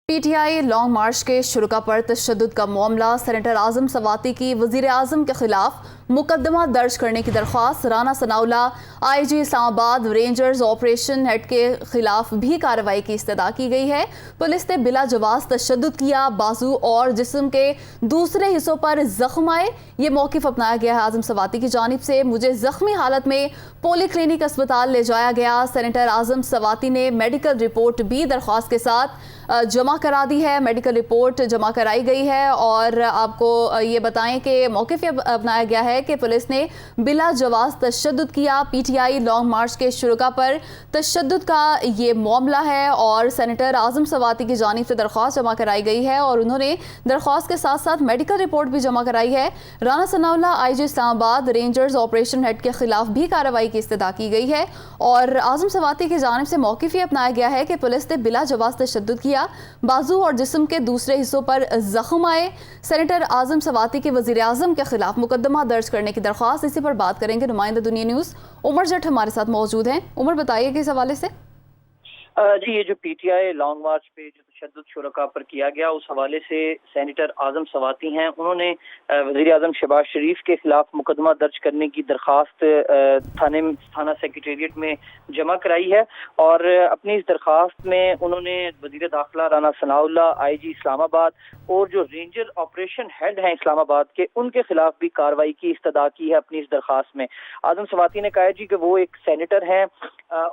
P T I long मार्च के शुरा पर तशद्दुद का मामला, सेनेटर आजम सवाती की वज़ीर आज़म के खिलाफ मुकदमा दर्ज करने की दरख्वास्त, Rana Sanaullah IG Islamabad rangers operation head के खिलाफ भी कार्रवाई की इस्तदा की गई है। पुलिस ने बिला जवाज़ तशद्दुद किया, बाजू और जिस्म के दूसरे हिस्सों पर जख्म आए। ये मौक़िफ़ अपनाया गया है आज़म सवाती की जानिब से। मुझे ज़ख्मी हालत में पोली क्लिनिक अस्पताल ले जाया गया। सेनेटर आज़म सवाती ने मेडिकल रिपोर्ट भी दरख्वास्त के साथ जमा करा दी है। मेडिकल रिपोर्ट जमा कराई गई है और आपको ये बताएं कि मौक़िफ़ अपनाया गया है कि पुलिस ने बिला जवाज़ तशद्दुद किया। PTI लॉन्ग मार्च के शुरा पर तशद्दुद का ये मामला है और सेनेटर आज़म सवाती की जानिब से दरख्वास्त जमा कराई गई है और उन्होंने दरख्वास्त के साथ साथ मेडिकल रिपोर्ट भी जमा कराई है। Rana Sanaullah IG Islamabad rangers operation head के खिलाफ भी कार्रवाई की इस्तदा की गई है और आज़म सवाती की जानिब से मौक़िफ़ ये अपनाया गया है कि पुलिस ने बिला जवाज़ तशद्दुद किया, बाजू और जिस्म के दूसरे हिस्सों पर जख्म आए। सेनेटर आज़म सवाती के वज़ीर आज़म के खिलाफ मुकदमा दर्ज करने की दरख्वास्त, इसी पर बात करेंगे। नुमाइंदा दुनिया न्यूज़ उमर जट हमारे साथ मौजूद हैं। उमर, बताइए कि इस हवाले से। जी, ये जो PTI लॉन्ग मार्च पे जो तशद्दुद शुरका पर किया गया, उस हवाले से सेनेटर आज़म सवाती हैं, उन्होंने वज़ीर आज़म शहबाज शरीफ के खिलाफ मुकदमा दर्ज करने की दरख्वास्त थाना सेक्रेटेरिएट में जमा कराई है और अपनी इस दरख्वास्त में उन्होंने वज़ीर दाखिला राना सनाउल्लाह IG इस्लामाबाद और जो रेंजर ऑपरेशन हेड हैं इस्लामाबाद के, उनके खिलाफ भी कार्रवाई की इस्तदा की है अपनी इस दरख्वास्त में। आज़म सवाती ने कहा जी कि वो एक सेनेटर हैं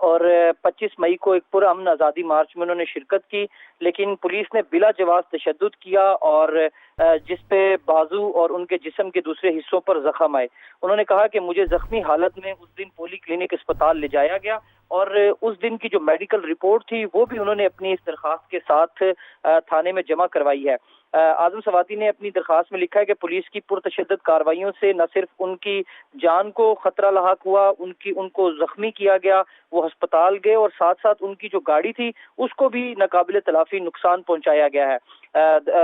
और 25 मई को एक पुर अमन आज़ादी मार्च में उन्होंने शिरकत की, लेकिन पुलिस ने बिला जवाज़ तशद्दुद किया और जिस पे बाजू और उनके जिस्म के दूसरे हिस्सों पर जख्म आए। उन्होंने कहा कि मुझे जख्मी हालत में उस दिन पोली क्लिनिक अस्पताल ले जाया गया और उस दिन की जो मेडिकल रिपोर्ट थी वो भी उन्होंने अपनी इस दरख्वास्त के साथ थाने में जमा करवाई है। आज़म सवाती ने अपनी दरख्वास्त में लिखा है कि पुलिस की पुरतशद्दुद कार्रवाइयों से न सिर्फ उनकी जान को खतरा लाहक हुआ, उनको जख्मी किया गया, वो अस्पताल गए और साथ साथ उनकी जो गाड़ी थी उसको भी नाकाबिले तलाफी नुकसान पहुंचाया गया है।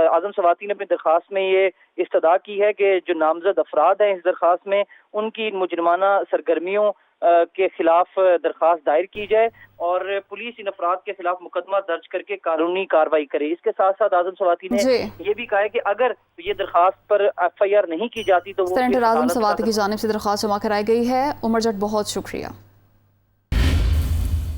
आज़म सवाती ने अपनी दरख्वास्त में ये इस्तदा की है कि जो नामजद अफराद हैं इस दरख्वास्त में, उनकी मुजरिमाना सरगर्मियों के खिलाफ दरख्वास्त दायर की जाए और पुलिस इन अफराद के खिलाफ मुकदमा दर्ज करके कानूनी कार्रवाई करे। इसके साथ साथ आज़म सवाती ने ये भी कहा है कि अगर ये दरख्वास्त पर FIR नहीं की जाती तो वो सेनेटर आज़म सवाती की जानिब से दरख्वास्त जमा कराई गई है। उमर जट, बहुत शुक्रिया।